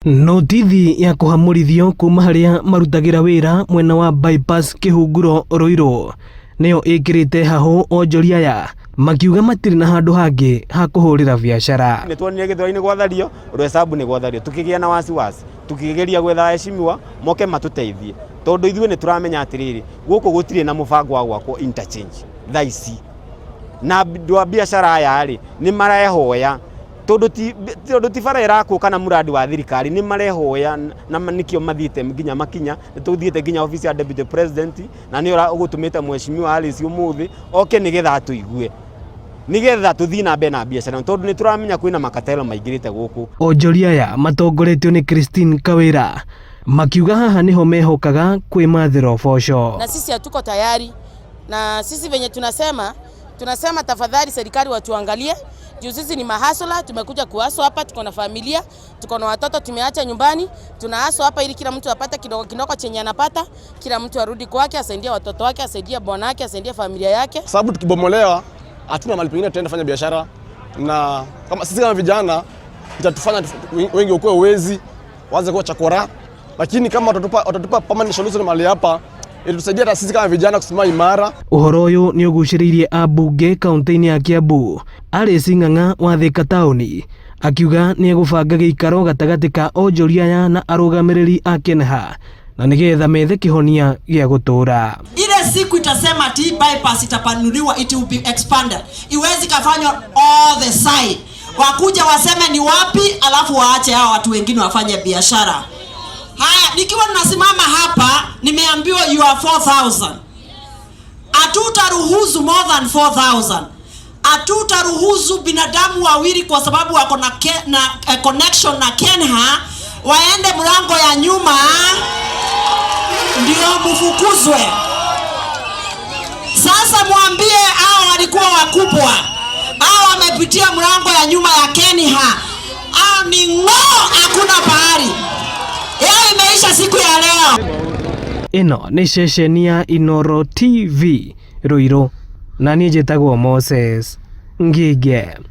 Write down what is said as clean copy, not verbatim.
Notithi ya kuhamurithio kuma haria marutagira wira mwena wa bypass Kihunguro Ruiru niyo ikirite hahu onjoria aya makiuga matiri na handu hangi ha kuhurira biashara. Nitwonire githoro-ini gwathario rwesabu ni gwathario tukigia na wasiwasi tukigeria gwetha heshimiwa moke matuteithie tondu ithuĩ ni turamenya atiriri guku gutire na mubango wa gwako interchange thaici na andũ a biashara aya ri ni marehoya tondu ti bara iraku kana muradi wa thirikari ni marehoya na nikio mathiite nginya makinya tuthiite nginya ofisi ya deputy president na ni ugutumite mheshimiwa Alice umuthi oke nigetha atuigue nigetha tuthii na mbere na biashara tondu ni turamenya kwina makatelo maingirite guku. Onjoria aya matongoretio ni Christine Kawira makiuga haha niho mehokaga kwimathira uboco. Na sisi hatuko tayari, na sisi venye tunasema tafadhali serikali watuangalie juu sisi ni mahasula, tumekuja kuhaso hapa, tuko na familia, tuko na watoto tumeacha nyumbani, tunahaso hapa ili kila mtu apate kidogo chenye anapata, kila mtu arudi kwake, asaidie watoto wake, asaidie bwana wake, asaidie familia yake. Sababu tukibomolewa hatuna mahali pengine tutaenda fanya biashara, na kama sisi kama vijana itatufanya wengi ukue uwezi waanze kuwa chakora, lakini kama watatupa permanent solution mahali hapa itatusaidia hata sisi kama vijana kusimama imara. Uhoro uyu ni uguciriirie abunge kaunti-ini ya Kiambu Alice Ng'ang'a wa Thika tauni akiuga ni egubanga giikaro gatagati ka onjoria aya na arugamiriri a KENHA na nigetha methe kihonia gia gutura. Ile siku itasema ati bypass itapanuliwa, it will be expanded, iwezi kafanywa all the side, wakuja waseme ni wapi alafu waache hao watu wengine wafanye biashara. Haya, nikiwa ninasimama hapa nimeambiwa you are 4,000. Hatutaruhusu more than 4,000. Hatutaruhusu binadamu wawili kwa sababu wako na connection na KENHA waende mlango ya nyuma ndio mfukuzwe. Sasa mwambie hao walikuwa wakubwa, hao wamepitia mlango ya nyuma ya KENHA, hao ni ng'oo, hakuna pahali. Imeisha siku ya leo. Ino ni ceceni ya Inooro TV Ruiru na niĩ njĩtagwo Moses Ngige.